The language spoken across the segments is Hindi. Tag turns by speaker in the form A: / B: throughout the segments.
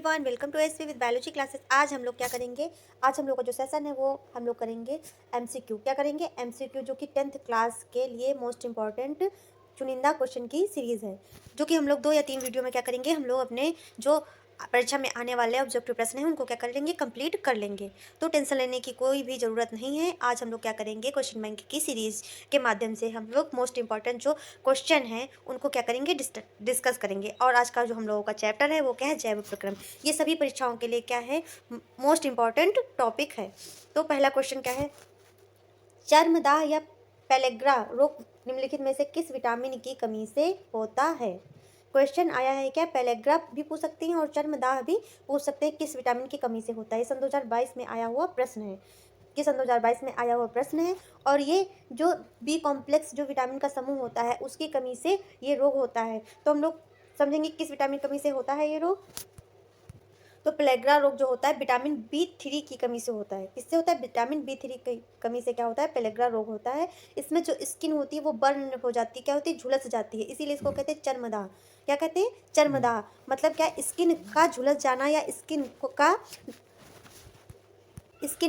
A: Everyone, welcome to SV with biology classes. आज हम लोग क्या करेंगे? आज हम लोग का जो सेशन है वो हम लोग करेंगे एमसीक्यू। क्या करेंगे? एमसीक्यू, जो कि 10th क्लास के लिए मोस्ट इंपॉर्टेंट चुनिंदा क्वेश्चन की सीरीज़ है, जो कि हम लोग 2 या 3 वीडियो में क्या करेंगे, हम लोग अपने जो परीक्षा में आने वाले ऑब्जेक्टिव प्रश्न हैं उनको क्या कर लेंगे, कंप्लीट कर लेंगे। तो टेंशन लेने की कोई भी ज़रूरत नहीं है। आज हम लोग क्या करेंगे, क्वेश्चन बैंक की सीरीज़ के माध्यम से हम लोग मोस्ट इंपॉर्टेंट जो क्वेश्चन हैं उनको क्या करेंगे, डिस्कस करेंगे। और आज का जो हम लोगों का चैप्टर है वो क्या है, जैव प्रक्रम। ये सभी परीक्षाओं के लिए क्या है, मोस्ट इंपॉर्टेंट टॉपिक है। तो पहला क्वेश्चन क्या है, चर्मदाह या पेलेग्रा रोग निम्नलिखित में से किस विटामिन की कमी से होता है? क्वेश्चन आया है क्या, पेलेग्रा भी पूछ सकते हैं और चर्मदाह भी पूछ सकते हैं, किस विटामिन की कमी से होता है। सन 2022 में आया हुआ प्रश्न है, कि सन 2022 में आया हुआ प्रश्न है। और ये जो बी कॉम्प्लेक्स जो विटामिन का समूह होता है उसकी कमी से ये रोग होता है। तो हम लोग समझेंगे किस विटामिन कमी से होता है ये रोग। तो पेलेग्रा रोग जो होता है विटामिन B3 की कमी से होता है। किससे होता है? विटामिन B3 की कमी से क्या होता है, पेलेग्रा रोग होता है। इसमें जो स्किन होती है वो बर्न हो जाती है, क्या होती है, झुलस जाती है, इसीलिए इसको कहते हैं चर्मदाह। क्या कहते हैं? चर्मदाह। मतलब क्या, स्किन का झुलस जाना या स्किन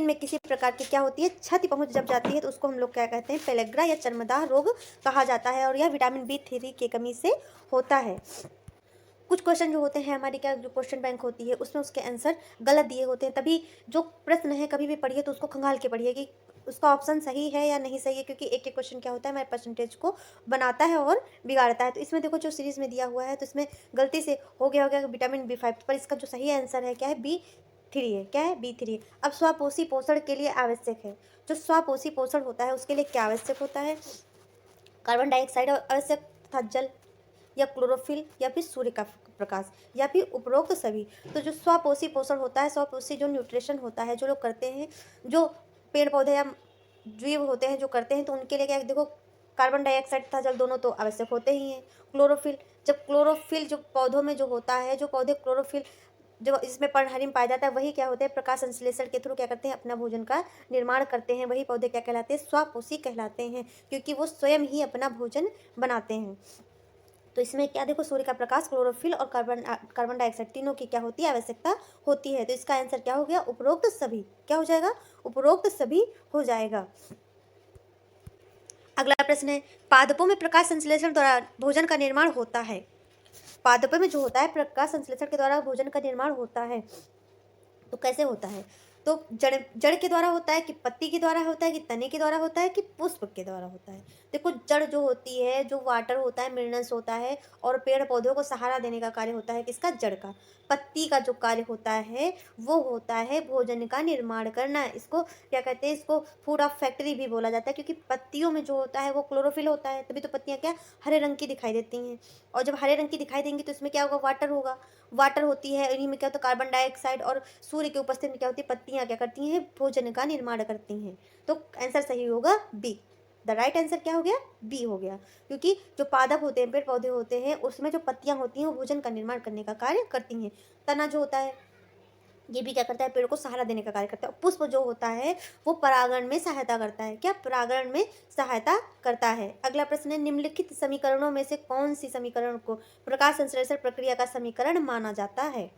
A: में किसी प्रकार की क्या होती है, क्षति पहुंच जब जाती है तो उसको हम लोग क्या कहते हैं, पेलेग्रा या चर्मदाह रोग कहा जाता है। और यह विटामिन B3 की कमी से होता है। कुछ क्वेश्चन जो होते हैं हमारी क्या जो क्वेश्चन बैंक होती है उसमें उसके आंसर गलत दिए होते हैं, तभी जो प्रश्न है कभी भी पढ़िए तो उसको खंगाल के पढ़िए कि उसका ऑप्शन सही है या नहीं सही है, क्योंकि एक एक क्वेश्चन क्या होता है, हमारे परसेंटेज को बनाता है और बिगाड़ता है। तो इसमें देखो जो सीरीज में दिया हुआ है तो इसमें गलती से हो गया विटामिन B5, पर इसका जो सही आंसर है क्या है, B3 है। क्या है? B3। अब स्वापोषी पोषण के लिए आवश्यक है, जो स्वापोषी पोषण होता है उसके लिए क्या आवश्यक होता है, कार्बन डाइऑक्साइड आवश्यक तथा जल या क्लोरोफिल या फिर सूर्य का प्रकाश या फिर उपरोक्त सभी। तो जो स्वपोषी पोषण होता है, स्वपोषी जो न्यूट्रिशन होता है जो लोग करते हैं, जो पेड़ पौधे या जीव होते हैं जो करते हैं, तो उनके लिए क्या है, देखो कार्बन डाइऑक्साइड तथा जल दोनों तो आवश्यक होते ही हैं। क्लोरोफिल, जब क्लोरोफिल जो पौधों में जो होता है, जो पौधे क्लोरोफिल जो इसमें पर्णहरिम पाया जाता है, वही क्या होते हैं, प्रकाश संश्लेषण के थ्रू क्या करते हैं, अपना भोजन का निर्माण करते हैं। वही पौधे क्या कहलाते हैं, स्वपोषी कहलाते हैं, क्योंकि वो स्वयं ही अपना भोजन बनाते हैं। तो इसमें क्या देखो, सूर्य का प्रकाश, क्लोरोफिल और कार्बन डाइऑक्साइड तीनों की क्या होती है, आवश्यकता होती है। तो इसका आंसर क्या हो गया, उपरोक्त सभी। क्या हो जाएगा? उपरोक्त सभी हो जाएगा। अगला प्रश्न है, पादपों में प्रकाश संश्लेषण द्वारा भोजन का निर्माण होता है। पादपों में जो होता है प्रकाश संश्लेषण के द्वारा भोजन का निर्माण होता है, तो कैसे होता है? तो जड़ के द्वारा होता है कि पत्ती के द्वारा होता है कि तने के द्वारा होता है कि पुष्प के द्वारा होता है? देखो जड़ जो होती है, जो वाटर होता है, मिनरल्स होता है और पेड़ पौधों को सहारा देने का कार्य होता है किसका, जड़ का। पत्ती का जो कार्य होता है वो होता है भोजन का निर्माण करना। इसको क्या कहते हैं, इसको फूड ऑफ फैक्ट्री भी बोला जाता है, क्योंकि पत्तियों में जो होता है वो क्लोरोफिल होता है, तभी तो पत्तियां क्या हरे रंग की दिखाई देती हैं। और जब हरे रंग की दिखाई देंगी तो इसमें क्या होगा, वाटर होगा। वाटर होती है, इन्हीं में क्या होता है, कार्बन डाइऑक्साइड और सूर्य की उपस्थिति में क्या होती है, पत्तियां क्या करती हैं, भोजन का निर्माण करती हैं। तो आंसर सही होगा बी। द राइट आंसर क्या हो गया, बी हो गया। क्योंकि जो पादप होते हैं, पेड़ पौधे होते हैं, उसमें जो पत्तियां होती हैं वो भोजन का निर्माण करने का कार्य करती हैं। तना जो होता है ये भी क्या करता है, पेड़ को सहारा देने का कार्य करता है। पुष्प जो होता है वो परागण में सहायता करता है। क्या? परागण में सहायता करता है। अगला प्रश्न है, निम्नलिखित समीकरणों में से कौन सी समीकरण को प्रकाश संश्लेषण प्रक्रिया का समीकरण माना जाता है?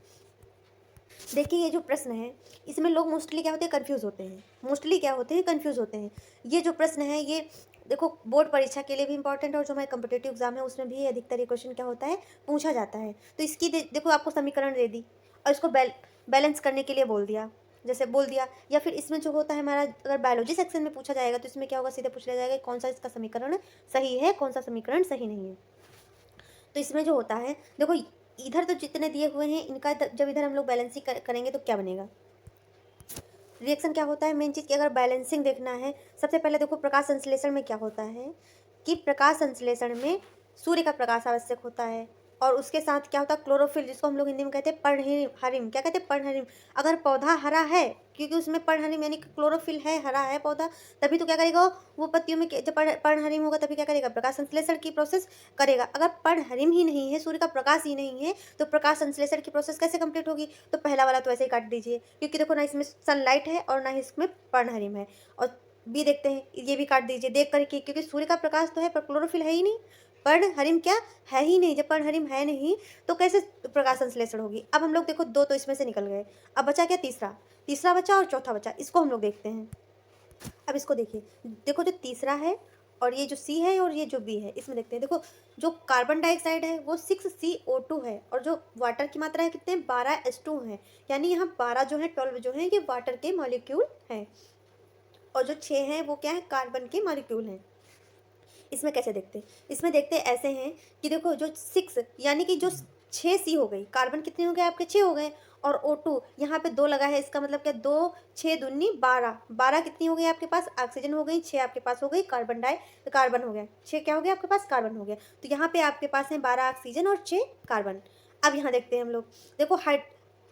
A: देखिए ये जो प्रश्न है इसमें लोग मोस्टली क्या होते हैं, कंफ्यूज होते हैं। मोस्टली क्या होते हैं, कंफ्यूज होते हैं। ये जो प्रश्न है ये देखो बोर्ड परीक्षा के लिए भी इंपॉर्टेंट है और जो हमारे कम्पिटेटिव एग्जाम है उसमें भी अधिकतर ये क्वेश्चन क्या होता है, पूछा जाता है। तो इसकी देखो आपको समीकरण दे दी और इसको बैलेंस करने के लिए बोल दिया, जैसे बोल दिया। या फिर इसमें जो होता है हमारा, अगर बायोलॉजी सेक्शन में पूछा जाएगा तो इसमें क्या होगा, सीधे पूछ लिया जाएगा कौन सा इसका समीकरण सही है, कौन सा समीकरण सही नहीं है। तो इसमें जो होता है देखो, इधर तो जितने दिए हुए हैं इनका जब इधर हम लोग बैलेंसिंग करेंगे तो क्या बनेगा, रिएक्शन क्या होता है, मेन चीज़ की अगर बैलेंसिंग देखना है, सबसे पहले देखो प्रकाश संश्लेषण में क्या होता है कि प्रकाश संश्लेषण में सूर्य का प्रकाश आवश्यक होता है और उसके साथ क्या होता है, क्लोरोफिल, जिसको हम लोग हिंदी में कहते हैं पर्णहरिम। क्या कहते हैं? पर्णहरिम। अगर पौधा हरा है, क्योंकि उसमें पर्णहरिम यानी कि क्लोरोफिल है, हरा है पौधा, तभी तो क्या करेगा वो पत्तियों में जब पर्णहरिम होगा तभी क्या करेगा, प्रकाश संश्लेषण की प्रोसेस करेगा। अगर पर्णहरिम ही नहीं है, सूर्य का प्रकाश ही नहीं है, तो प्रकाश संश्लेषण की प्रोसेस कैसे कंप्लीट होगी? तो पहला वाला तो ऐसे ही काट दीजिए, क्योंकि देखो ना इसमें सनलाइट है और ना ही इसमें पर्णहरिम है। और बी देखते हैं, ये भी काट दीजिए देख करके, क्योंकि सूर्य का प्रकाश तो है पर क्लोरोफिल है ही नहीं। पर्णहरिम क्या है ही नहीं। जब पर्णहरिम है नहीं तो कैसे प्रकाश संश्लेषण होगी। अब हम लोग देखो 2 तो इसमें से निकल गए, अब बचा क्या तीसरा, तीसरा बचा और चौथा बचा, इसको हम लोग देखते हैं। अब इसको देखिए, देखो जो तीसरा है और ये जो सी है और ये जो बी है, इसमें देखते हैं। देखो जो कार्बन डाइऑक्साइड है वो 6CO2 है और जो वाटर की मात्रा है कितने 12H2 है, यानी यहाँ 12 जो है 12 जो है ये वाटर के मॉलिक्यूल हैं और जो 6 हैं वो क्या है कार्बन के मॉलिक्यूल हैं। इसमें कैसे देखते हैं, इसमें देखते हैं ऐसे हैं कि देखो जो 6 यानी कि जो 6C हो गई, कार्बन कितने हो गए आपके 6 हो गए और O2 यहाँ पे 2 लगा है, इसका मतलब क्या 2 6 दूनी 12, 12 कितनी हो गई आपके पास ऑक्सीजन हो गई, 6 आपके पास हो गई कार्बन हो गया, 6 क्या हो गया आपके पास कार्बन हो गया। तो यहाँ पे आपके पास है 12 ऑक्सीजन और 6 कार्बन। अब यहाँ देखते हैं हम लोग, देखो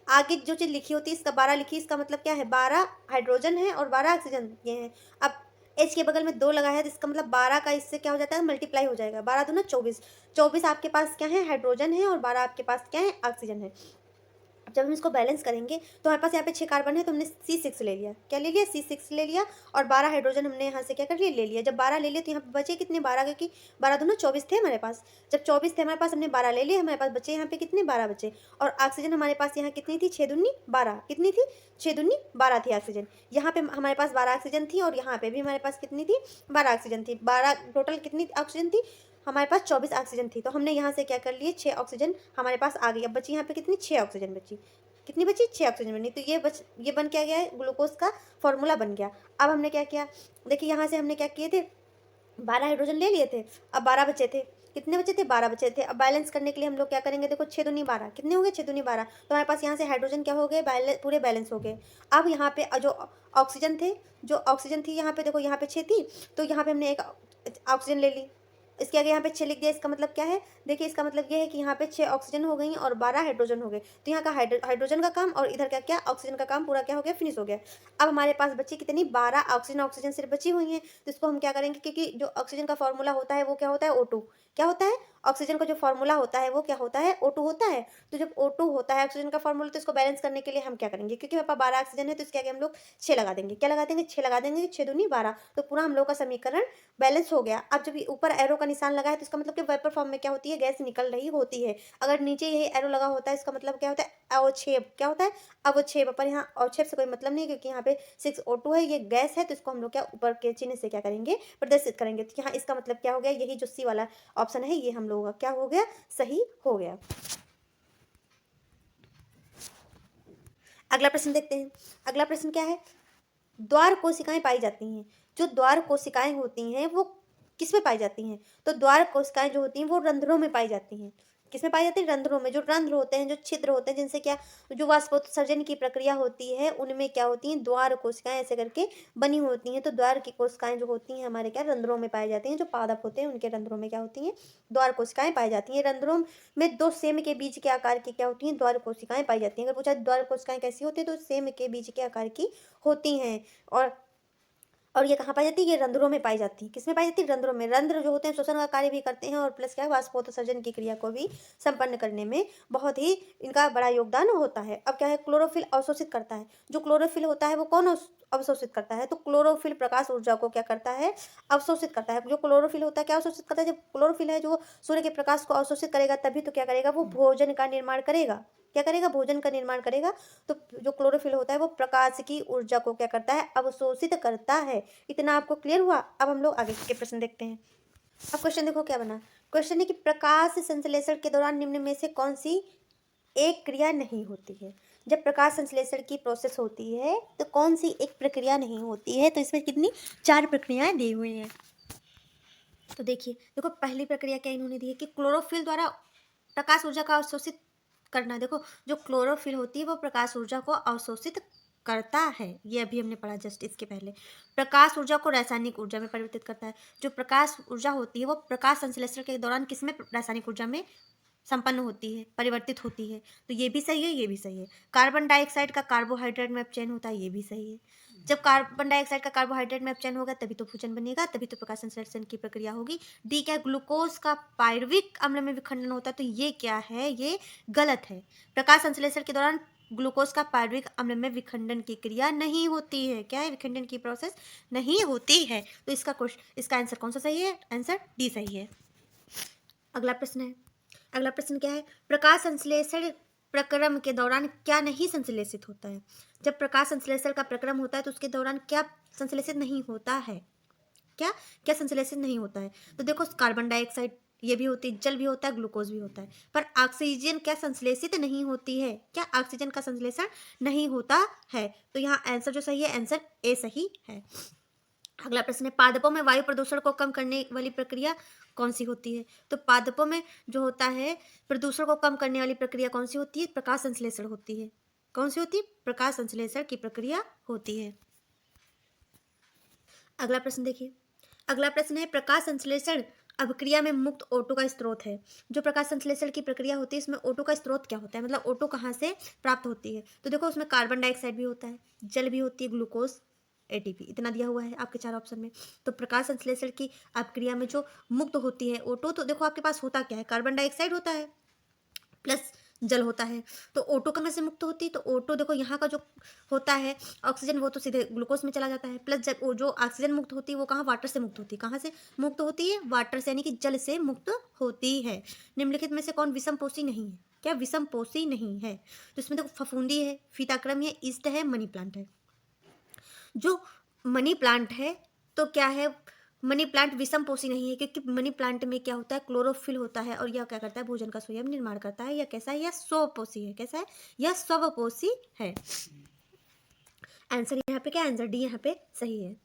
A: आगे जो चीज़ लिखी होती है इसका 12 लिखी, इसका मतलब क्या है 12 हाइड्रोजन है और 12 ऑक्सीजन ये है। अब एच के बगल में 2 लगा है तो इसका मतलब 12 का इससे क्या हो जाता है मल्टीप्लाई हो जाएगा, 12 दूना 24, 24 आपके पास क्या है हाइड्रोजन है और 12 आपके पास क्या है ऑक्सीजन है। जब हम इसको बैलेंस करेंगे तो हमारे पास यहाँ पे 6 कार्बन है तो हमने C6 ले लिया, क्या ले लिया C6 ले लिया और 12 हाइड्रोजन हमने यहाँ से क्या कर लिया ले लिया। जब 12 ले लिए तो यहाँ पे बचे कितने 12, क्योंकि 12 दूना 24 थे हमारे पास, जब 24 थे हमारे पास हमने 12 ले लिए, हमारे पास बचे यहाँ पे कितने 12 बचे और ऑक्सीजन हमारे पास यहाँ कितनी थी 6 दूनी 12, कितनी थी 6 दूनी 12 थी ऑक्सीजन। यहाँ पे हमारे पास 12 ऑक्सीजन थी और यहाँ पे भी हमारे पास कितनी थी 12 ऑक्सीजन थी, 12 टोटल कितनी ऑक्सीजन थी हमारे पास 24 ऑक्सीजन थी। तो हमने यहाँ से क्या कर लिए 6 ऑक्सीजन हमारे पास आ गई। अब बची यहाँ पे कितनी 6 ऑक्सीजन बची, कितनी बची 6 ऑक्सीजन बनी। तो ये बन क्या गया है ग्लूकोज का फॉर्मूला बन गया। अब हमने क्या किया देखिए यहाँ से हमने क्या किए थे 12 हाइड्रोजन ले लिए थे, अब 12 बचे थे, कितने बचे थे 12 बचे थे। अब बैलेंस करने के लिए हम लोग क्या करेंगे देखो 6 दूनी 12 कितने हो गए 6 दूनी 12, तो हमारे पास यहाँ से हाइड्रोजन क्या हो गए पूरे बैलेंस हो गए। अब यहाँ पे जो ऑक्सीजन थे यहाँ पे देखो यहाँ पे 6 थी तो यहाँ पे हमने एक ऑक्सीजन ले ली, इसके आगे यहाँ पे 6 लिख दिया। इसका मतलब क्या है देखिए इसका मतलब ये है कि यहाँ पे 6 ऑक्सीजन हो गई और 12 हाइड्रोजन हो गए। तो यहाँ का हाइड्रोजन का काम और इधर क्या ऑक्सीजन का काम पूरा क्या हो गया फिनिश हो गया। अब हमारे पास बची कितनी 12 ऑक्सीजन सिर्फ बची हुई है, तो इसको हम क्या करेंगे क्योंकि जो ऑक्सीजन का फॉर्मूला होता है वो क्या होता है O2, क्या होता है ऑक्सीजन का जो फॉर्मूला होता है वो क्या होता है O2 होता है। तो जब O2 होता है ऑक्सीजन का फॉर्मूला तो इसको बैलेंस करने के लिए हम क्या करेंगे क्योंकि हमारे पास 12 ऑक्सीजन है तो इसके आगे हम लोग 6 लगा देंगे, क्या लगा देंगे 6 लगा देंगे, 6 दूनी 12, तो पूरा हम लोग का समीकरण बैलेंस हो गया। अब जब ऊपर एरो का निशान लगा है तो इसका मतलब कि वेपर फॉर्म में क्या होती है गैस निकल रही होती है। अगर नीचे यही एरो लगा होता है इसका मतलब क्या होता है अवक्षेप, क्या होता है अवक्षेप, पर यहाँ अवक्षेप से कोई मतलब नहीं क्योंकि यहाँ पे 6O2 है ये गैस है तो इसको हम लोग क्या ऊपर के चिन्ह से क्या करेंगे प्रदर्शित करेंगे। तो यहाँ इसका मतलब क्या हो गया यही जो सी वाला ऑप्शन है ये हम लोगों का क्या हो गया सही हो गया। अगला प्रश्न देखते हैं। अगला प्रश्न क्या है द्वार कोशिकाएं पाई जाती हैं। जो द्वार कोशिकाएं होती हैं वो किस में पाई जाती हैं, तो द्वार कोशिकाएं जो होती हैं वो रंध्रों में पाई जाती हैं। किस में पाई जाती है रंध्रों में। जो रंध्र होते हैं जो छिद्र होते हैं जिनसे क्या जो वाष्पोत्सर्जन की प्रक्रिया होती है उनमें क्या होती हैं द्वार कोशिकाएं ऐसे करके बनी होती हैं। तो द्वार की कोशिकाएं जो होती हैं हमारे क्या रंध्रों में पाई जाती हैं। जो पादप होते हैं उनके रंध्रों में क्या होती हैं द्वार कोशिकाएं पाई जाती हैं। रंध्रों में 2 सेम के बीज के आकार की क्या होती हैं द्वार कोशिकाएं पाई जाती हैं। अगर पूछा द्वार कोशिकाएं कैसी होती है तो सेम के बीज के आकार की होती हैं और ये कहाँ पाई जाती है ये रंध्रों में पाई जाती है। किसमें पाई जाती है रंध्रों में। रंध्र जो होते हैं श्वसन का कार्य भी करते हैं और प्लस क्या वाष्पोत्सर्जन की क्रिया को भी संपन्न करने में बहुत ही इनका बड़ा योगदान होता है। अब क्या है क्लोरोफिल अवशोषित करता है। जो क्लोरोफिल होता है वो कौन अवशोषित करता है, तो क्लोरोफिल प्रकाश ऊर्जा को क्या करता है अवशोषित करता है। जो क्लोरोफिल होता है क्या अवशोषित करता है, जब क्लोरोफिल है जो सूर्य के प्रकाश को अवशोषित करेगा तभी तो क्या करेगा वो भोजन का निर्माण करेगा, क्या करेगा भोजन का निर्माण करेगा। तो जो क्लोरोफिल होता है वो प्रकाश की ऊर्जा को क्या करता है अवशोषित करता है। इतना आपको क्लियर हुआ। अब हम लोग आगे के प्रश्न देखते हैं। अब क्वेश्चन देखो क्या बना, क्वेश्चन है कि प्रकाश संश्लेषण के दौरान निम्न में से कौन सी एक क्रिया नहीं होती है। जब प्रकाश संश्लेषण की प्रोसेस होती है तो कौन सी एक प्रक्रिया नहीं होती है, तो इसमें कितनी 4 प्रक्रियाएं दी हुई हैं। तो देखिए देखो पहली प्रक्रिया क्या इन्होंने दी है कि क्लोरोफिल द्वारा प्रकाश ऊर्जा का अवशोषित करना। देखो जो क्लोरोफिल होती है वो प्रकाश ऊर्जा को अवशोषित करता है, ये अभी हमने पढ़ा जस्ट इसके पहले। प्रकाश ऊर्जा को रासायनिक ऊर्जा में परिवर्तित करता है। जो प्रकाश ऊर्जा होती है वो प्रकाश संश्लेषण के दौरान किसमें रासायनिक ऊर्जा में संपन्न होती है परिवर्तित होती है। तो ये भी सही है ये भी सही है। कार्बन डाइऑक्साइड का कार्बोहाइड्रेट में अपचयन होता है, ये भी सही है। जब कार्बन डाइऑक्साइड का कार्बोहाइड्रेट में अपचयन होगा तभी तो भोजन बनेगा, तभी तो प्रकाश संश्लेषण की प्रक्रिया होगी। डी क्या ग्लूकोज का पायरुविक अम्ल में विखंडन होता है, तो ये क्या है ये गलत है। प्रकाश संश्लेषण के दौरान ग्लूकोज का पायरुविक अम्ल में विखंडन की क्रिया नहीं होती है। क्या है विखंडन की प्रोसेस नहीं होती है। तो इसका आंसर कौन सा सही है, आंसर डी सही है। अगला प्रश्न क्या है, प्रकाश संश्लेषण प्रक्रम के दौरान क्या नहीं संश्लेषित होता है। जब प्रकाश संश्लेषण का प्रक्रम होता है तो उसके दौरान क्या संश्लेषित नहीं होता है, क्या क्या संश्लेषित नहीं होता है। तो देखो कार्बन डाइऑक्साइड ये भी होती है, जल भी होता है, ग्लूकोज भी होता है, पर ऑक्सीजन क्या संश्लेषित नहीं होती है, क्या ऑक्सीजन का संश्लेषण नहीं होता है। तो यहाँ आंसर जो सही है, आंसर ए सही है। अगला प्रश्न है, पादपों में वायु प्रदूषण को कम करने वाली प्रक्रिया कौन सी होती है। तो पादपों में जो होता है प्रदूषण को कम करने वाली प्रक्रिया कौन सी होती है, प्रकाश संश्लेषण होती है। कौन सी होती है, प्रकाश संश्लेषण की प्रक्रिया होती है। अगला प्रश्न देखिए, अगला प्रश्न है, प्रकाश संश्लेषण अभिक्रिया में मुक्त O2 का स्रोत है। जो प्रकाश संश्लेषण की प्रक्रिया होती है इसमें O2 का स्रोत क्या होता है, मतलब O2 कहाँ से प्राप्त होती है। तो देखो उसमें कार्बन डाइऑक्साइड भी होता है, जल भी होती है, ग्लूकोज, ATP, इतना दिया हुआ है आपके 4 ऑप्शन में। तो प्रकाश संश्लेषण की अभिक्रिया में जो मुक्त होती है O2, तो देखो आपके पास होता क्या है, कार्बन डाइऑक्साइड होता है प्लस जल होता है। तो O2 कहाँ से मुक्त होती है, तो O2 देखो यहाँ का जो होता है ऑक्सीजन वो तो सीधे ग्लूकोज में चला जाता है, प्लस जब वो जो ऑक्सीजन मुक्त होती है वो कहाँ, वाटर से मुक्त होती है। कहाँ से मुक्त होती है, वाटर से, यानी कि जल से मुक्त होती है। निम्नलिखित में से कौन विषमपोषी नहीं है, क्या विषमपोषी नहीं है। तो इसमें देखो फफूंदी है, फीताक्रम है, ईस्ट है, मनी प्लांट है। जो मनी प्लांट है तो क्या है, मनी प्लांट विषमपोषी नहीं है, क्योंकि मनी प्लांट में क्या होता है, क्लोरोफिल होता है, और यह क्या करता है, भोजन का स्वयं निर्माण करता है। यह कैसा है, यह स्वपोषी है। कैसा है, यह स्वपोषी है। आंसर यहाँ पे क्या, आंसर डी यहाँ पे सही है।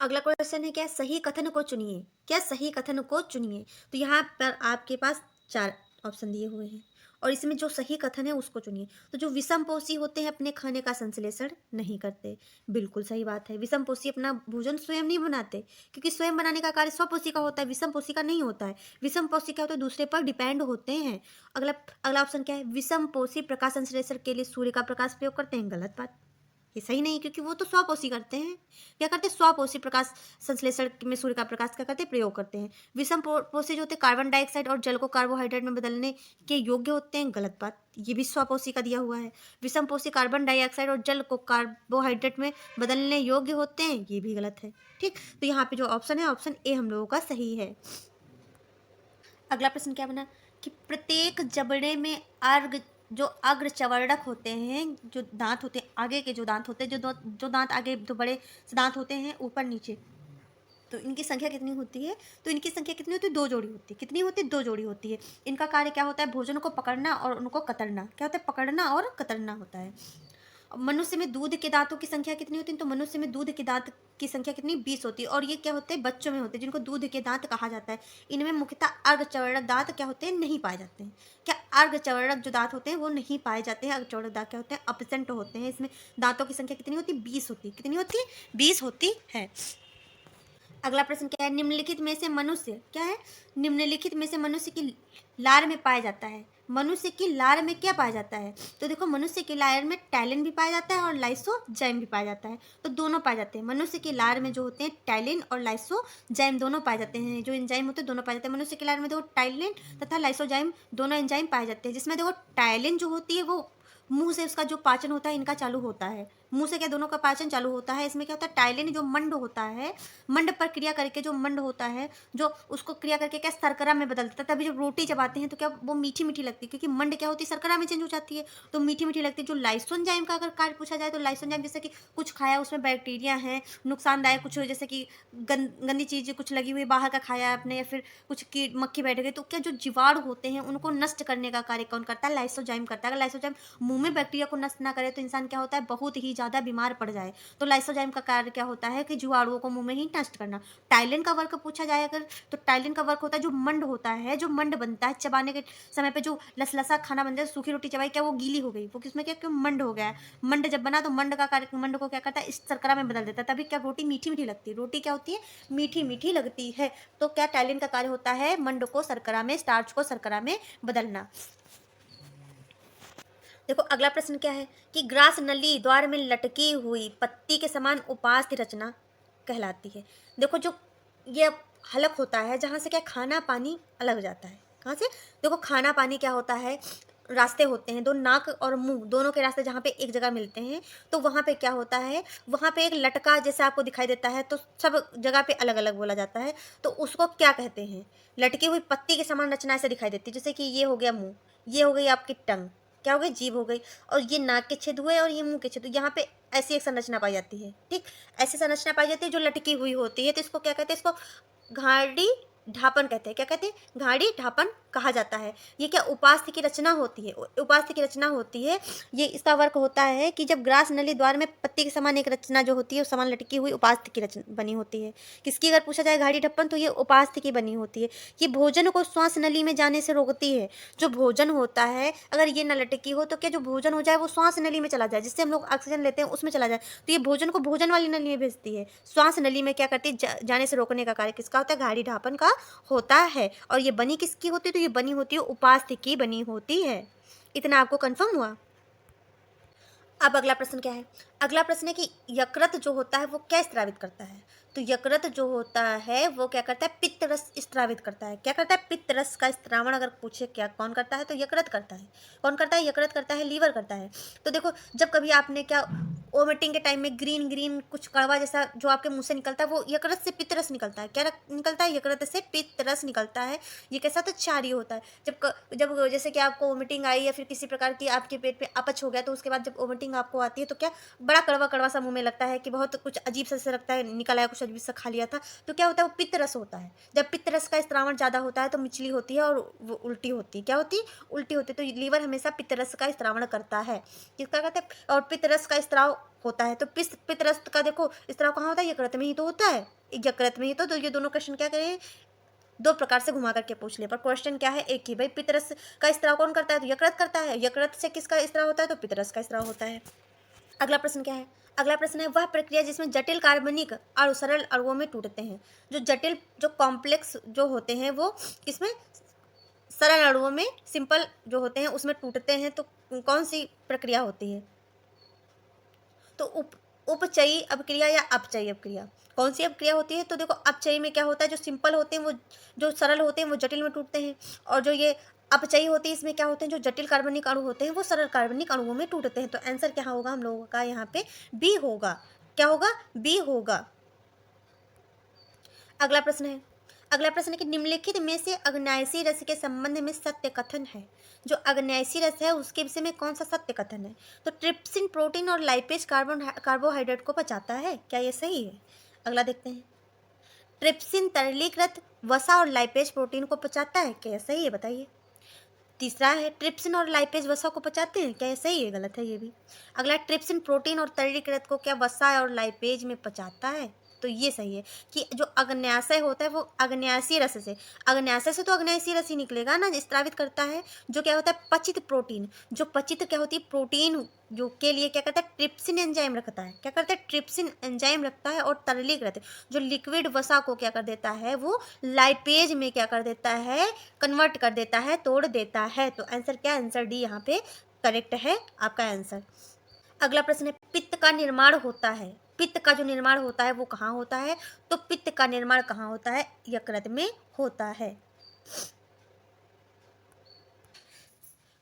A: अगला क्वेश्चन है, क्या सही कथन को चुनिए, क्या सही कथन को चुनिए। तो यहाँ पर आपके पास 4 ऑप्शन दिए हुए हैं और इसमें जो सही कथन है उसको चुनिए। तो जो विषमपोषी होते हैं अपने खाने का संश्लेषण नहीं करते, बिल्कुल सही बात है। विषमपोषी अपना भोजन स्वयं नहीं बनाते, क्योंकि स्वयं बनाने का कार्य स्वपोषी का होता है, विषमपोषी का नहीं होता है। विषमपोषी क्या होता है, दूसरे पर डिपेंड होते हैं। अगला ऑप्शन क्या है, विषमपोषी प्रकाश संश्लेषण के लिए सूर्य का प्रकाश प्रयोग करते हैं, गलत बात, ये सही नहीं, क्योंकि वो तो स्वपोषी करते हैं। क्या करते हैं, स्वपोषी प्रकाश संश्लेषण में सूर्य का प्रकाश क्या करते हैं, प्रयोग करते हैं। विषम पोषी जो होते हैं कार्बन डाइऑक्साइड और जल को कार्बोहाइड्रेट में बदलने के योग्य होते हैं, गलत बात, ये भी स्वपोषी का दिया हुआ है। विषम पोषी कार्बन डाइऑक्साइड और जल को कार्बोहाइड्रेट में बदलने योग्य होते हैं, ये भी गलत है। ठीक, तो यहाँ पे जो ऑप्शन है, ऑप्शन ए हम लोगों का सही है। अगला प्रश्न क्या बना कि प्रत्येक जबड़े में अर्घ जो अग्रचवर्णक होते हैं, जो दांत होते हैं, आगे के जो दांत होते हैं, जो दांत आगे जो बड़े से दांत होते हैं ऊपर नीचे, तो इनकी संख्या कितनी होती है। तो इनकी संख्या कितनी होती है, 2 जोड़ी होती है। कितनी होती है, 2 जोड़ी होती है। इनका कार्य क्या होता है, भोजन को पकड़ना और उनको कतरना। क्या होता है, पकड़ना और कतरना होता है। मनुष्य में दूध के दांतों की संख्या कितनी होती है, तो मनुष्य में दूध के दांत की संख्या कितनी, 20 होती है। और ये क्या होते हैं, बच्चों में होते हैं, जिनको दूध के दांत कहा जाता है। इनमें मुख्यतः अर्धचवर्णक दांत क्या होते हैं, नहीं पाए जाते हैं। क्या अर्धचवर्णक जो दांत होते हैं वो नहीं पाए जाते हैं। अर्धचवर्णक दांत क्या होते हैं, एब्सेंट होते हैं। इसमें दांतों की संख्या कितनी होती है, 20 होती है। कितनी होती है, 20 होती है। अगला प्रश्न क्या है, निम्नलिखित में से मनुष्य क्या है, निम्नलिखित में से मनुष्य की लार में पाया जाता है। मनुष्य की लार में क्या पाया जाता है, तो देखो मनुष्य की लार में टैलिन भी पाया जाता है और लाइसोजाइम भी पाया जाता है। तो दोनों पाए जाते हैं। मनुष्य की लार में जो होते हैं टैलिन और लाइसोजाइम दोनों पाए जाते हैं। जो एंजाइम होते हैं दोनों पाए जाते हैं। मनुष्य की लार में देखो टैलिन तथा लाइसोजाइम दोनों एंजाइम पाए जाते हैं, जिसमें देखो टैलिन जो होती है वो मुंह से उसका जो पाचन होता है इनका चालू होता है। मुंह से क्या दोनों का पाचन चालू होता है। इसमें क्या होता है, टाइलिन जो मंड होता है, मंड पर क्रिया करके जो मंड होता है, जो उसको क्रिया करके क्या शर्करा में बदल देता है। तभी जब रोटी चबाते हैं तो क्या वो मीठी मीठी लगती है, क्योंकि मंड क्या होती है, शर्करा में चेंज हो जाती है, तो मीठी मीठी लगती है। जो लाइसोजाइम का अगर कार्य पूछा जाए तो लाइसोजाइम जैसे कि कुछ खाया उसमें बैक्टीरिया है नुकसानदायक, कुछ जैसे कि गंदी चीज़ कुछ लगी हुई बाहर का खाया आपने, या फिर कुछ कीट मक्खी बैठ गई, तो क्या जो जीवाणु होते हैं उनको नष्ट करने का कार्य कौन करता है, लाइसोजाइम करता है। अगर लाइसोजाइम मुंह में बैक्टीरिया को नष्ट ना करे तो इंसान क्या होता है, बहुत ही ज़्यादा बीमार पड़ जाए। तो लाइसोजाइम का कार्य क्या होता है कि जीवाणुओं को मुंह में ही नष्ट करना। टाइलिन का वर्क पूछा जाए अगर, तो टाइलिन का वर्क होता है जो मंड होता है, जो मंड बनता है चबाने के समय पे, जो लसलसा खाना बनता है, सूखी रोटी चबाई क्या वो गीली हो गई, वो किसमें क्या, क्यों मंड हो गया है। मंड जब बना तो मंड का कार्य, मंड को क्या करता है, इस शर्करा में बदल देता है, तभी क्या रोटी मीठी मीठी लगती है। रोटी क्या होती है, मीठी मीठी लगती है। तो क्या टाइलिन का कार्य होता है, मंड को शर्करा में, स्टार्च को शर्करा में बदलना। देखो अगला प्रश्न क्या है कि ग्रास नली द्वार में लटकी हुई पत्ती के समान उपास्थि रचना कहलाती है। देखो जो ये हलक होता है जहाँ से क्या खाना पानी अलग हो जाता है, कहाँ से, देखो खाना पानी क्या होता है, रास्ते होते हैं, दो नाक और मुंह दोनों के रास्ते जहाँ पे एक जगह मिलते हैं, तो वहाँ पे क्या होता है, वहाँ पे एक लटका जैसा आपको दिखाई देता है, तो सब जगह पे अलग अलग बोला जाता है। तो उसको क्या कहते हैं, लटकी हुई पत्ती के समान रचना ऐसे दिखाई देती है, जैसे कि ये हो गया मुंह, ये हो गई आपकी टंग, क्या हो गई, जीभ हो गई, और ये नाक के छेद हुए और ये मुंह के छेद हुए, यहाँ पे ऐसी एक संरचना पाई जाती है। ठीक, ऐसी संरचना पाई जाती है जो लटकी हुई होती है, तो इसको क्या कहते हैं, इसको घाड़ी ढापन कहते हैं। क्या कहते हैं, घाड़ी ढापन कहा जाता है। ये क्या उपास्थि की रचना होती है, उपास्थि की रचना होती है। ये इसका वर्क होता है कि जब ग्रास नली द्वार में पत्ती के समान एक रचना जो होती है उस समान लटकी हुई उपास्थि की रचना बनी होती है। किसकी अगर पूछा जाए घाड़ी ढप्पन, तो ये उपास्थि की बनी होती है। ये भोजन को श्वास नली में जाने से रोकती है। जो भोजन होता है अगर ये न लटकी हो तो क्या जो भोजन हो जाए वो श्वास नली में चला जाए, जिससे हम लोग ऑक्सीजन लेते हैं उसमें चला जाए, तो ये भोजन को भोजन वाली नली में भेजती है। श्वास नली में क्या करती है, जाने से रोकने का कार्य किसका होता है, घाड़ी ढापन का होता है। और ये बनी किसकी होती है, तो ये बनी होती है उपास्थि की बनी होती है। इतना आपको कंफर्म हुआ। अब अगला प्रश्न क्या है, अगला प्रश्न है कि यकृत जो होता है वो क्या स्त्रावित करता है। तो यकृत जो होता है वो क्या करता है, पित्त रस स्त्रावित करता है। क्या करता है, पित्त रस का स्त्रावण अगर पूछे क्या कौन करता है, तो यकृत करता है। कौन करता है, यकृत करता है, लीवर करता है। तो देखो जब कभी आपने क्या वोमिटिंग के टाइम में ग्रीन ग्रीन कुछ कड़वा जैसा जो आपके मुंह से निकलता है वो यकृत से पित्त रस निकलता है। क्या निकलता है, यकृत से पित्त रस निकलता है। ये कैसा, तो क्षारीय होता है। जब जैसे कि आपको वोमिटिंग आई या फिर किसी प्रकार की आपके पेट पे अपच हो गया, तो उसके बाद जब वोमिटिंग आपको आती है तो क्या बड़ा कड़वा कड़वा सा मुंह में लगता है कि बहुत कुछ अजीब सा लगता है, निकल आया कुछ अजीब सा खा लिया था। तो क्या होता है, वो पित्त रस होता है। जब पित्त रस का स्त्रावण ज़्यादा होता है तो मिचली होती है और वो उल्टी होती है। क्या होती है, उल्टी होती है। तो लीवर हमेशा पित्त रस का स्त्रावण करता है। किसका कहते हैं, और पित्त रस का स्त्राव होता है। तो पित्त रस का देखो स्त्राव कहाँ होता है, यकृत में ही तो होता है। यकृत में ही तो ये दोनों क्वेश्चन क्या करें, दो प्रकार से घुमा करके पूछ ले, पर क्वेश्चन क्या है, एक ही। भाई पित्तरस का स्त्राव कौन करता है, तो यकृत करता है। यकृत से किसका स्त्राव होता है, तो पित्तरस का स्त्राव होता है। अगला प्रश्न क्या है, अगला प्रश्न है वह प्रक्रिया जिसमें जटिल कार्बनिक अणु सरल अणुओं में टूटते हैं। जो जटिल जो कॉम्प्लेक्स जो होते हैं वो किसमें, सरल अणुओं में, सिंपल जो होते हैं उसमें टूटते हैं। तो कौन सी प्रक्रिया होती है, तो उपचयी अपक्रिया या अपचयी अपक्रिया। कौन सी अपक्रिया होती है, तो देखो अपचयी में क्या होता है, जो सिंपल होते हैं वो, जो सरल होते हैं वो जटिल में टूटते हैं। और जो ये अपचयी होती है इसमें क्या होते हैं, जो जटिल कार्बनिक अणु होते हैं वो सरल कार्बनिक अणुओं में टूटते हैं। तो आंसर क्या होगा हम लोगों का यहाँ पे, बी होगा। क्या होगा, बी होगा। अगला प्रश्न है, अगला प्रश्न है कि निम्नलिखित में से अग्न्यायसी रस के संबंध में सत्य कथन है। जो अग्न्यायसी रस है उसके विषय में कौन सा सत्य कथन है, तो ट्रिप्सिन प्रोटीन और लाइपेज कार्बोहाइड्रेट को पचाता है। क्या ये सही है, अगला देखते हैं। ट्रिप्सिन तरलीकृत वसा और लाइपेज प्रोटीन को पचाता है। क्या ये सही है, बताइए। तीसरा है ट्रिप्सिन और लाइपेज वसा को पचाते हैं। क्या ये सही है, गलत है ये भी। अगला ट्रिप्सिन प्रोटीन और तरलीकृत को क्या वसा और लाइपेज में पचाता है, तो ये सही है कि जो अग्न्याशय होता है वो अग्न्यासी रस से, अग्न्याशय से तो अग्न्यासी रस ही निकलेगा ना, स्त्रावित करता है। जो क्या होता है पचित प्रोटीन, जो पचित क्या होती है प्रोटीन जो के लिए क्या करता है ट्रिप्सिन एंजाइम रखता है। क्या करता है, ट्रिप्सिन एंजाइम रखता है। और तरलीकृत जो लिक्विड वसा को क्या कर देता है, वो लाइपेज में क्या कर देता है, कन्वर्ट कर देता है, तोड़ देता है। तो आंसर क्या, आंसर डी यहाँ पे करेक्ट है आपका आंसर। अगला प्रश्न है पित्त का निर्माण होता है, पित्त का जो निर्माण होता है वो कहाँ होता है, तो पित्त का निर्माण कहाँ होता है, यकृत में होता है।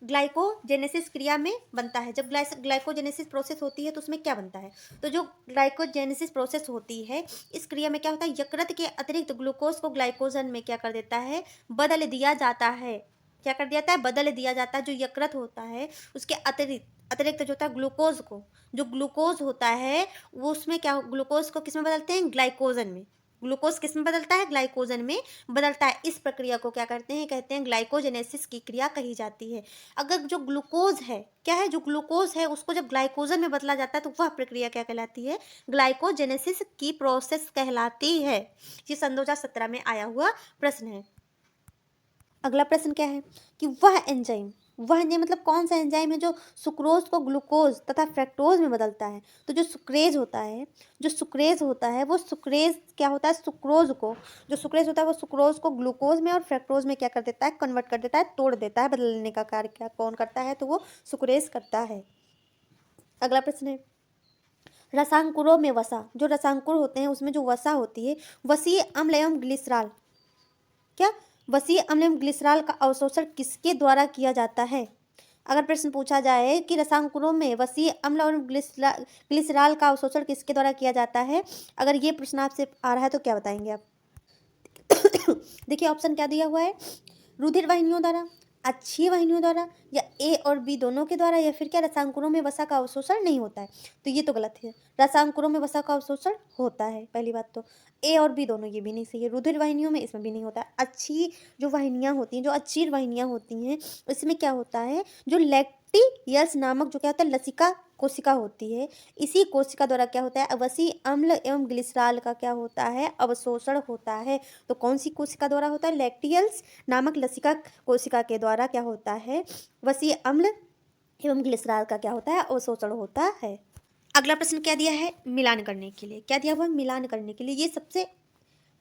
A: ग्लाइकोजेनेसिस क्रिया में बनता है। जब ग्लाइकोजेनेसिस प्रोसेस होती है तो उसमें क्या बनता है, तो जो ग्लाइकोजेनेसिस प्रोसेस होती है इस क्रिया में क्या होता है, यकृत के अतिरिक्त ग्लूकोज को ग्लाइकोजन में क्या कर देता है, बदल दिया जाता है। क्या कर दिया जाता है, बदल दिया जाता है। जो यकृत होता है उसके अतिरिक्त अतिरिक्त जो होता है ग्लूकोज को, जो ग्लूकोज होता है वो उसमें क्या, ग्लूकोज को किस में बदलते हैं, ग्लाइकोजन में। ग्लूकोज किस में बदलता है, ग्लाइकोजन में बदलता है। इस प्रक्रिया को क्या करते हैं, कहते हैं ग्लाइकोजेनेसिस की क्रिया कही जाती है। अगर जो ग्लूकोज है, क्या है, जो ग्लूकोज है उसको जब ग्लाइकोजन में बदला जाता है तो वह प्रक्रिया क्या कहलाती है, ग्लाइकोजेनेसिस की प्रोसेस कहलाती है। ये सन 2017 में आया हुआ प्रश्न है। अगला प्रश्न क्या है कि वह एंजाइम मतलब कौन सा एंजाइम है जो सुक्रोज को ग्लूकोज तथा फ्रक्टोज में बदलता है। तो जो सुक्रेज होता है, जो सुक्रेज होता है वो सुक्रेज क्या होता है, सुक्रोज को, जो सुक्रेज होता है वो सुक्रोज को ग्लूकोज में और फ्रक्टोज में क्या कर देता है, कन्वर्ट कर देता है, तोड़ देता है। बदलने का कार्य क्या कौन करता है, तो वो सुक्रेज करता है। अगला प्रश्न है रसांकुरों में वसा, जो रसांकुर होते हैं उसमें जो वसा होती है, वसीय अम्ल एवं ग्लिसरॉल, क्या, वसीय अम्ल एवं ग्लिसरॉल का अवशोषण किसके द्वारा किया जाता है, अगर प्रश्न पूछा जाए कि रसायनकुरों में वसीय अम्ल और ग्लिसरॉल का अवशोषण किसके द्वारा किया जाता है, अगर ये प्रश्न आपसे आ रहा है तो क्या बताएंगे आप? देखिए ऑप्शन क्या दिया हुआ है, रुधिर वाहिनियों द्वारा, अक्षीय वाहिनियों द्वारा, या ए और बी दोनों के द्वारा, या फिर क्या रसायनकुरों में वसा का अवशोषण नहीं होता है। तो ये तो गलत है, रसायनकुरों में वसा का अवशोषण होता है। पहली बात तो ए और बी दोनों ये भी नहीं सही है, रुधिर वाहिनियों में इसमें भी नहीं होता है। अक्षीय जो वाहिनियाँ होती हैं, जो अक्षीय वाहिनियाँ होती हैं, इसमें क्या होता है, जो लैक्टियस नामक जो क्या होता है लसिका कोशिका होती है, इसी कोशिका द्वारा क्या होता है अवसीय अम्ल एवं ग्लिसरॉल का क्या होता है अवशोषण होता है। तो कौन सी कोशिका द्वारा होता है, लैक्टियल्स नामक लसिका कोशिका के द्वारा क्या होता है वसीय अम्ल एवं ग्लिसरॉल का क्या होता है अवशोषण होता है। अगला प्रश्न क्या दिया है, मिलान करने के लिए, क्या दिया हुआ है मिलान करने के लिए। ये सबसे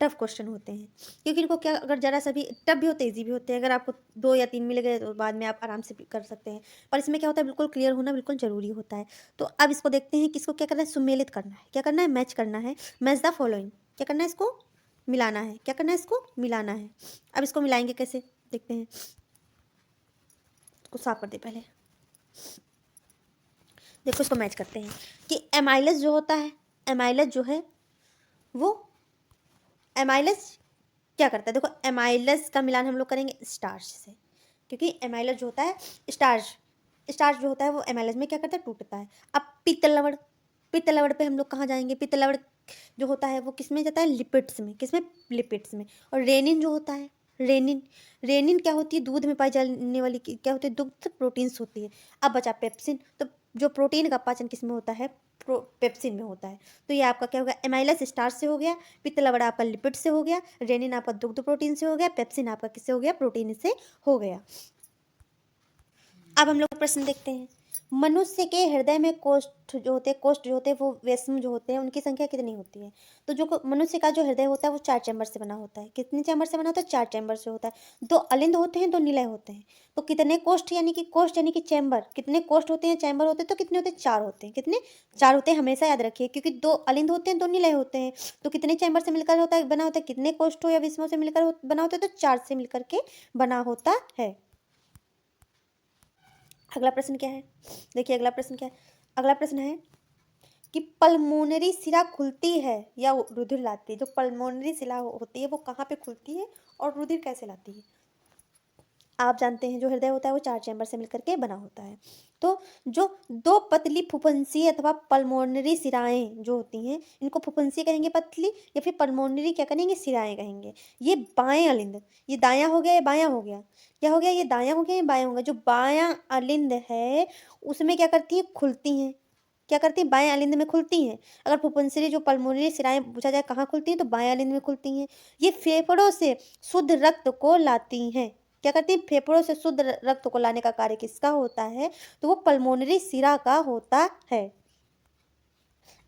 A: टफ क्वेश्चन होते हैं, क्योंकि इनको क्या अगर जरा सा भी टफ भी होते हैं ईजी भी होते हैं, अगर आपको 2 या 3 मिल गए तो बाद में आप आराम से भी कर सकते हैं, पर इसमें क्या होता है बिल्कुल क्लियर होना बिल्कुल ज़रूरी होता है। तो अब इसको देखते हैं कि इसको क्या करना है, सुमेलित करना है, क्या करना है मैच करना है, मैच द फॉलोइंग, क्या करना है इसको मिलाना है, क्या करना है इसको मिलाना है। अब इसको मिलाएंगे कैसे देखते हैं, इसको साफ कर दे पहले, देखो इसको मैच करते हैं कि एमाइलस जो होता है, एमाइलस जो है वो एमाइलस क्या करता है, देखो एमाइलस का मिलान हम लोग करेंगे स्टार्च से, क्योंकि एमाइलस जो होता है स्टार्च स्टार्च जो होता है वो एमाइलस में क्या करता है टूटता है। अब पित्त लवण, पित्त लवण पे हम लोग कहाँ जाएंगे, पित्त लवण जो होता है वो किस में जाता है लिपिड्स में, किस में लिपिड्स में। और रेनिन जो होता है, रेनिन, रेनिन क्या होती है दूध में पाई जाने वाली क्या होती है दुग्ध प्रोटीन्स होती है। अब बचा पेप्सिन, तो जो प्रोटीन का पाचन किस में होता है पेप्सिन में होता है। तो ये आपका क्या होगा एमाइलस स्टार्च से हो गया, पित्त लवण आपका लिपिड से हो गया, रेनिन आपका दुग्ध प्रोटीन से हो गया, पेप्सिन आपका किससे हो गया प्रोटीन से हो गया। अब हम लोग प्रश्न देखते हैं, मनुष्य के हृदय में कोष्ठ जो होते हैं, कोष्ठ जो होते हैं वो वेस्म जो होते हैं उनकी संख्या कितनी होती है। तो जो मनुष्य का जो हृदय होता है वो 4 चैम्बर से बना होता है। कितने चैम्बर से बना होता है, 4 चैम्बर से होता है। 2 अलिंद होते हैं, 2 निलय होते हैं। तो कितने कोष्ठ यानी कि चैम्बर, कितने कोष्ठ होते हैं चैम्बर होते हैं, तो कितने होते हैं 4 होते हैं। कितने 4 होते हैं, हमेशा याद रखिए, क्योंकि 2 अलिंद होते हैं, 2 निलय होते हैं। तो कितने चैम्बर से मिलकर होता है बना होता है, कितने कोष्ठों या विस्मों से मिलकर बना होता है, तो 4 से मिलकर के बना होता है। अगला प्रश्न क्या है, देखिए अगला प्रश्न क्या है, अगला प्रश्न है कि पल्मोनरी शिरा खुलती है या रुधिर लाती है। जो पल्मोनरी शिरा होती है वो कहाँ पे खुलती है और रुधिर कैसे लाती है। आप जानते हैं जो हृदय होता है वो 4 चैम्बर से मिलकर के बना होता है। तो जो 2 पतली फुफुंसी अथवा पल्मोनरी शिराएं जो होती हैं, इनको फुफुंसी कहेंगे पतली, या फिर पल्मोनरी क्या कहेंगे शिराएं कहेंगे। ये बाएं अलिंद, ये दायां हो गया, ये बायां हो गया, क्या हो गया ये दायां हो गया, ये बायां हो गया। जो बायां अलिंद है उसमें क्या करती है खुलती हैं, क्या करती हैं बाएं अलिंद में खुलती हैं। अगर फुफुंसी जो पल्मोनरी शिराएं पूछा जाए कहाँ खुलती हैं, तो बाएं अलिंद में खुलती हैं। ये फेफड़ों से शुद्ध रक्त को लाती हैं, क्या करती है फेफड़ों से शुद्ध रक्त को लाने का कार्य किसका होता है, तो वो पल्मोनरी शिरा का होता है।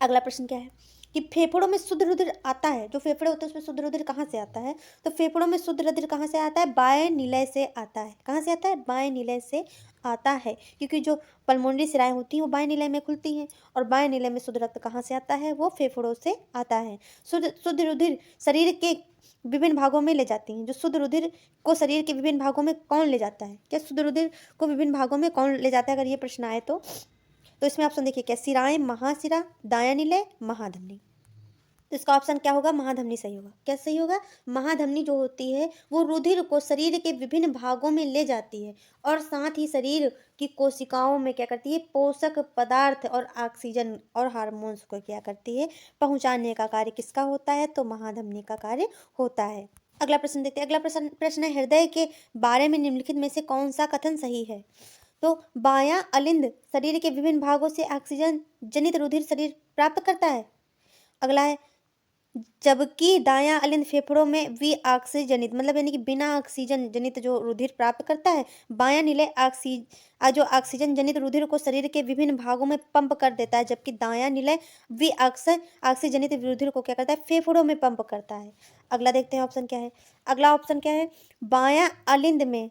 A: अगला प्रश्न क्या है कि फेफड़ों में शुद्ध रुधिर आता है, जो फेफड़े होते हैं उसमें शुद्ध रुधिर कहाँ से आता है, तो फेफड़ों में शुद्ध रुधिर कहाँ से आता है, बाएं निलय से आता है। कहाँ से आता है, बाएं निलय से आता है, क्योंकि जो पल्मोनरी शिराएं होती हैं वो बाएं निलय में खुलती हैं, और बाएं निलय में शुद्ध रक्त कहाँ से आता है, वो फेफड़ों से आता है। शुद्ध रुधिर शरीर के विभिन्न भागों में ले जाती हैं। जो शुद्ध रुधिर को शरीर के विभिन्न भागों में कौन ले जाता है, क्या शुद्ध रुधिर को विभिन्न भागों में कौन ले जाता है, अगर ये प्रश्न आए तो इसमें ऑप्शन देखिए क्या, शिराएं, महाशिरा, दायां निलय, महाधमनी। तो इसका ऑप्शन क्या होगा, महाधमनी सही होगा। क्या सही होगा, महाधमनी जो होती है वो रुधिर को शरीर के विभिन्न भागों में ले जाती है, और साथ ही शरीर की कोशिकाओं में क्या करती है पोषक पदार्थ और ऑक्सीजन और हार्मोन्स को क्या करती है पहुंचाने का कार्य किसका होता है, तो महाधमनी का कार्य होता है। अगला प्रश्न देखते हैं, अगला प्रश्न है हृदय के बारे में निम्नलिखित में से कौन सा कथन सही है। तो बायां अलिंद शरीर के विभिन्न भागों से ऑक्सीजन जनित रुधिर शरीर प्राप्त करता है। अगला है जबकि दायां अलिंद फेफड़ों में विऑक्सीजनित मतलब यानी कि बिना ऑक्सीजन जनित जो रुधिर प्राप्त करता है। बायां निलय जो ऑक्सीजन जनित रुधिर को शरीर के विभिन्न भागों में पंप कर देता है, जबकि दायां निलय ऑक्सीजनित रुधिर को क्या करता है फेफड़ों में पंप करता है। अगला देखते हैं ऑप्शन क्या है, अगला ऑप्शन क्या है, बायां अलिंद में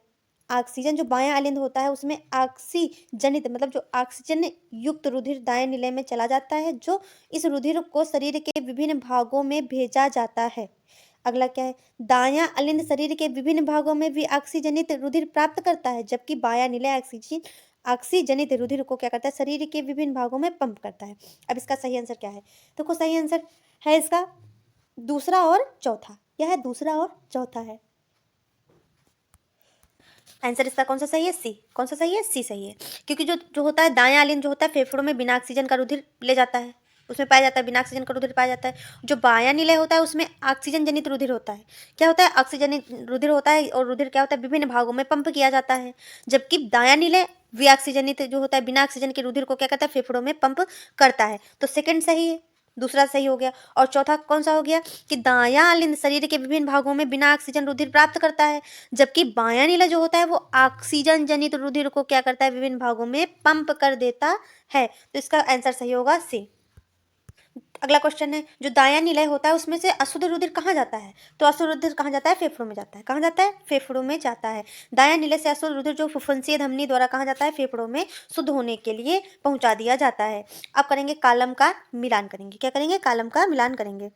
A: ऑक्सीजन जो बायां अलिंद होता है उसमें ऑक्सीजनित मतलब जो ऑक्सीजन युक्त रुधिर दाएं निलय में चला जाता है, जो इस रुधिर को शरीर के विभिन्न भागों में भेजा जाता है। अगला क्या है, दायां अलिंद शरीर के विभिन्न भागों में भी ऑक्सीजनित रुधिर प्राप्त करता है, जबकि बायां निलय ऑक्सीजनित रुधिर को क्या करता है, शरीर के विभिन्न भागों में पंप करता है। अब इसका सही आंसर क्या है? देखो सही आंसर है इसका दूसरा और चौथा। क्या है? दूसरा और चौथा है। आंसर इसका कौन सा सही है? सी। कौन सा सही है? सी सही है। क्योंकि जो जो होता है दायां आलिंद जो होता है फेफड़ों में बिना ऑक्सीजन का रुधिर ले जाता है, उसमें पाया जाता है, बिना ऑक्सीजन का रुधिर पाया जाता है। जो बायां निलय होता है उसमें ऑक्सीजन जनित रुधिर होता है। क्या होता है? ऑक्सीजनित रुधिर होता है, और रुधिर क्या होता है, विभिन्न भागों में पंप किया जाता है। जबकि दायां निलय विऑक्सीजनित जो होता है बिना ऑक्सीजन के रुधिर को क्या करता है, फेफड़ों में पंप करता है। तो सेकंड सही है, दूसरा सही हो गया। और चौथा कौन सा हो गया कि दायां आलिंद शरीर के विभिन्न भागों में बिना ऑक्सीजन रुधिर प्राप्त करता है, जबकि बायां नीला जो होता है वो ऑक्सीजन जनित रुधिर को क्या करता है, विभिन्न भागों में पंप कर देता है। तो इसका आंसर सही होगा सी। अगला क्वेश्चन है, जो दायां निलय होता है उसमें से अशुद्ध रुधिर कहाँ जाता है? तो अशुद्ध रुधिर कहाँ जाता है? फेफड़ों में जाता है। कहाँ जाता है? फेफड़ों में जाता है। दायां निलय से अशुद्ध रुधिर जो फुफ्फुसीय धमनी द्वारा कहाँ जाता है? फेफड़ों में शुद्ध होने के लिए पहुंचा दिया जाता है। अब करेंगे कॉलम का मिलान करेंगे। क्या करेंगे? कॉलम का मिलान करेंगे।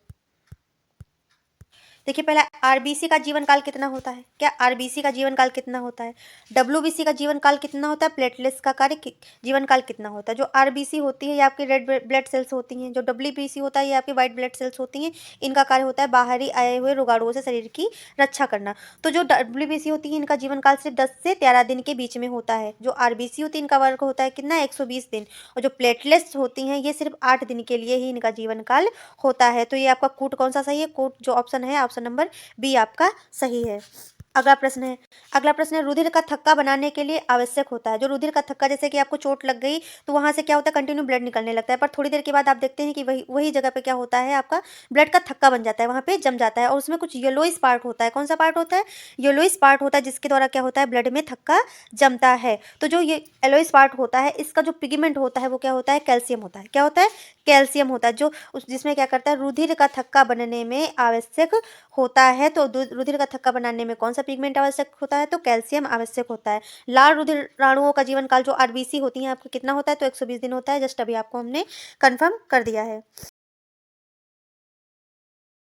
A: देखिए पहला आरबीसी का जीवन काल कितना होता है? क्या आरबीसी का जीवन काल कितना होता है? डब्ल्यूबीसी का जीवन काल कितना होता है? प्लेटलेट्स का कार्य जीवन काल कितना होता है? जो आरबीसी होती है ये आपकी रेड ब्लड सेल्स होती हैं। जो डब्ल्यूबीसी होता है ये आपकी व्हाइट ब्लड सेल्स होती हैं। इनका कार्य होता है बाहरी आए हुए रोगाणुओं से शरीर की रक्षा करना। तो जो डब्ल्यूबीसी होती है इनका जीवन काल सिर्फ 10 से 13 दिन के बीच में होता है। जो आरबीसी होती है इनका वर्ग होता है कितना? 120 दिन। और जो प्लेटलेट्स होती हैं ये सिर्फ 8 दिन के लिए ही इनका जीवन काल होता है। तो ये आपका कूट कौन सा सही है? कूट जो ऑप्शन है, ऑप्शन नंबर बी आपका सही है। अगला प्रश्न है रुधिर का थक्का बनाने के लिए आवश्यक होता है। जो रुधिर का थक्का, जैसे कि आपको चोट लग गई तो वहां से क्या होता है, कंटिन्यू ब्लड निकलने लगता है, पर थोड़ी देर के बाद आप देखते हैं कि वही जगह पे क्या होता है, आपका ब्लड का थक्का बन जाता है, वहां पे जम जाता है, और उसमें कुछ येलोइस पार्ट होता है। कौन सा पार्ट होता है? येलोइस पार्ट होता है, जिसके द्वारा क्या होता है, ब्लड में थक्का जमता है। तो जो ये येलोइस पार्ट होता है इसका जो पिगमेंट होता है वो क्या होता है? कैल्शियम होता है। क्या होता है? कैल्शियम होता है, जो जिसमें क्या करता है, रुधिर का थक्का बनने में आवश्यक होता है। तो रुधिर का थक्का बनाने में कौन सा पिगमेंट आवश्यक होता है? तो कैल्शियम आवश्यक होता है। लाल रुधिराणुओं का जीवन काल जो आरबीसी होती है आपका कितना होता है? तो 120 दिन होता है। जस्ट अभी आपको हमने कंफर्म कर दिया है।